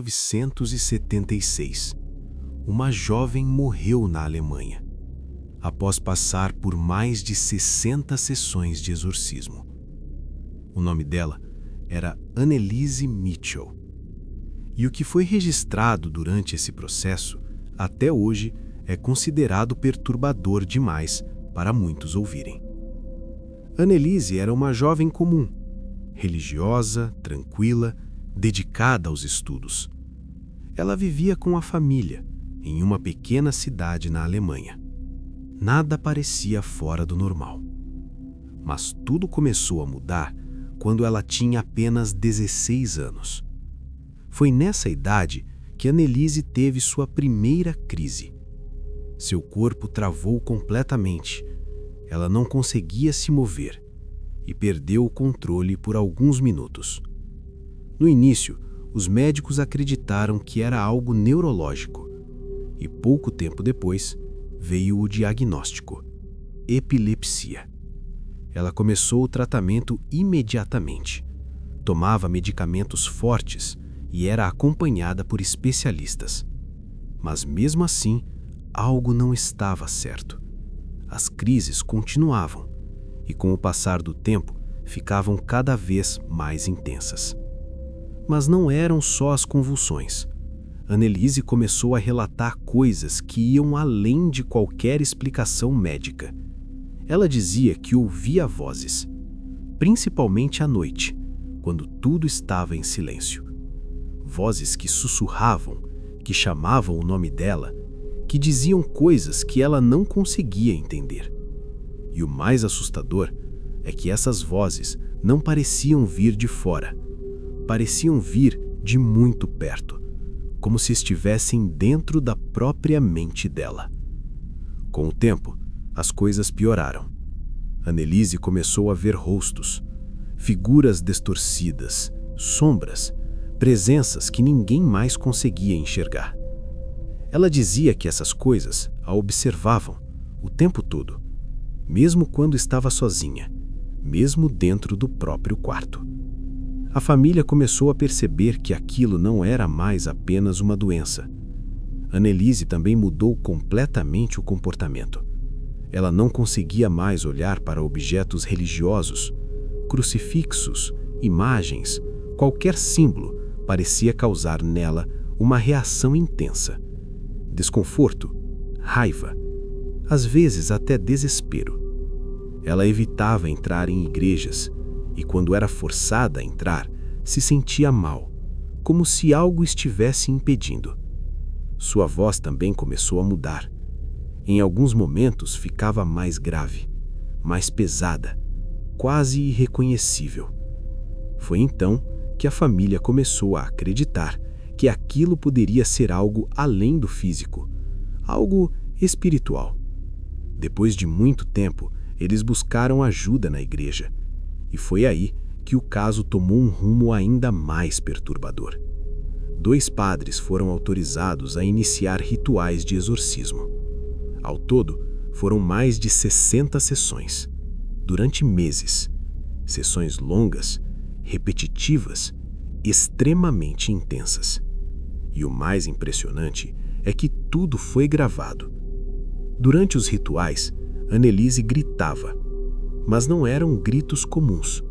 1976, uma jovem morreu na Alemanha, após passar por mais de 60 sessões de exorcismo. O nome dela era Anneliese Mitchell. E o que foi registrado durante esse processo, até hoje, é considerado perturbador demais para muitos ouvirem. Anneliese era uma jovem comum, religiosa, tranquila, dedicada aos estudos. Ela vivia com a família, em uma pequena cidade na Alemanha. Nada parecia fora do normal. Mas tudo começou a mudar quando ela tinha apenas 16 anos. Foi nessa idade que Anneliese teve sua primeira crise. Seu corpo travou completamente. Ela não conseguia se mover e perdeu o controle por alguns minutos. No início, os médicos acreditaram que era algo neurológico e pouco tempo depois veio o diagnóstico: epilepsia. Ela começou o tratamento imediatamente. Tomava medicamentos fortes e era acompanhada por especialistas. Mas mesmo assim, algo não estava certo. As crises continuavam e, com o passar do tempo, ficavam cada vez mais intensas. Mas não eram só as convulsões. Anneliese começou a relatar coisas que iam além de qualquer explicação médica. Ela dizia que ouvia vozes, principalmente à noite, quando tudo estava em silêncio. Vozes que sussurravam, que chamavam o nome dela, que diziam coisas que ela não conseguia entender. E o mais assustador é que essas vozes não pareciam vir de fora. Pareciam vir de muito perto, como se estivessem dentro da própria mente dela. Com o tempo, as coisas pioraram. Anneliese começou a ver rostos, figuras distorcidas, sombras, presenças que ninguém mais conseguia enxergar. Ela dizia que essas coisas a observavam o tempo todo, mesmo quando estava sozinha, mesmo dentro do próprio quarto. A família começou a perceber que aquilo não era mais apenas uma doença. Anneliese também mudou completamente o comportamento. Ela não conseguia mais olhar para objetos religiosos, crucifixos, imagens, qualquer símbolo parecia causar nela uma reação intensa. Desconforto, raiva, às vezes até desespero. Ela evitava entrar em igrejas e, quando era forçada a entrar, se sentia mal, como se algo estivesse impedindo. Sua voz também começou a mudar. Em alguns momentos ficava mais grave, mais pesada, quase irreconhecível. Foi então que a família começou a acreditar que aquilo poderia ser algo além do físico, algo espiritual. Depois de muito tempo, eles buscaram ajuda na igreja. E foi aí que o caso tomou um rumo ainda mais perturbador. 2 padres foram autorizados a iniciar rituais de exorcismo. Ao todo, foram mais de 60 sessões, durante meses. Sessões longas, repetitivas, extremamente intensas. E o mais impressionante é que tudo foi gravado. Durante os rituais, Anneliese gritava, mas não eram gritos comuns.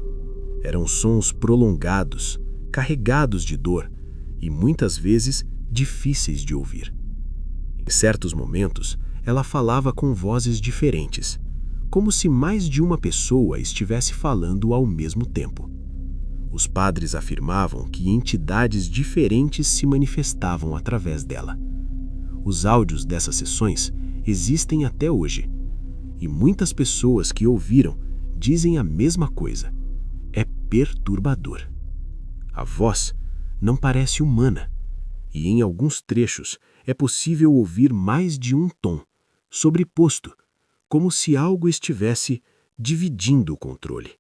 Eram sons prolongados, carregados de dor e muitas vezes difíceis de ouvir. Em certos momentos, ela falava com vozes diferentes, como se mais de uma pessoa estivesse falando ao mesmo tempo. Os padres afirmavam que entidades diferentes se manifestavam através dela. Os áudios dessas sessões existem até hoje, e muitas pessoas que ouviram dizem a mesma coisa. É perturbador. A voz não parece humana, e em alguns trechos é possível ouvir mais de um tom, sobreposto, como se algo estivesse dividindo o controle.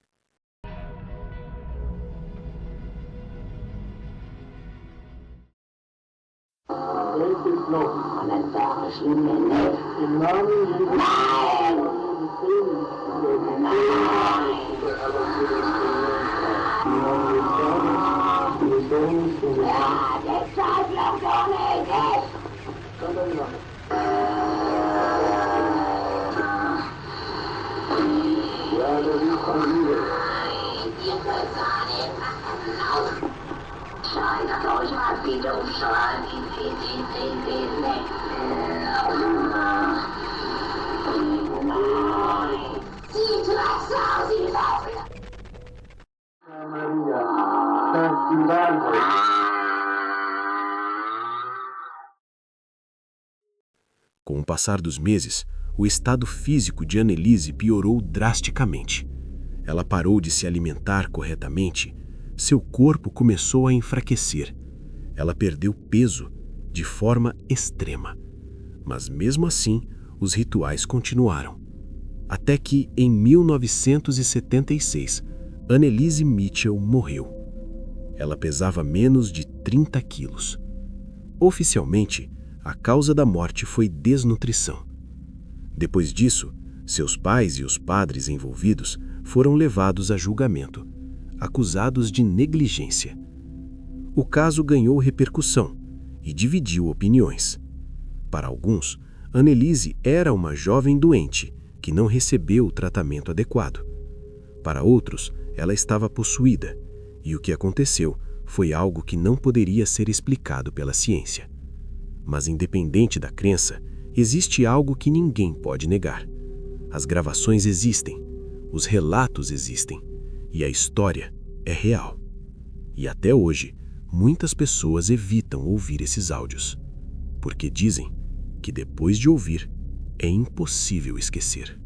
Com o passar dos meses, o estado físico de Anneliese piorou drasticamente. Ela parou de se alimentar corretamente, seu corpo começou a enfraquecer. Ela perdeu peso de forma extrema. Mas mesmo assim, os rituais continuaram. Até que, em 1976, Anneliese Mitchell morreu. Ela pesava menos de 30 quilos. Oficialmente, a causa da morte foi desnutrição. Depois disso, seus pais e os padres envolvidos foram levados a julgamento, acusados de negligência. O caso ganhou repercussão e dividiu opiniões. Para alguns, Anneliese era uma jovem doente que não recebeu o tratamento adequado. Para outros, ela estava possuída, e o que aconteceu foi algo que não poderia ser explicado pela ciência. Mas independente da crença, existe algo que ninguém pode negar. As gravações existem, os relatos existem, e a história é real. E até hoje, muitas pessoas evitam ouvir esses áudios, porque dizem que depois de ouvir, é impossível esquecer.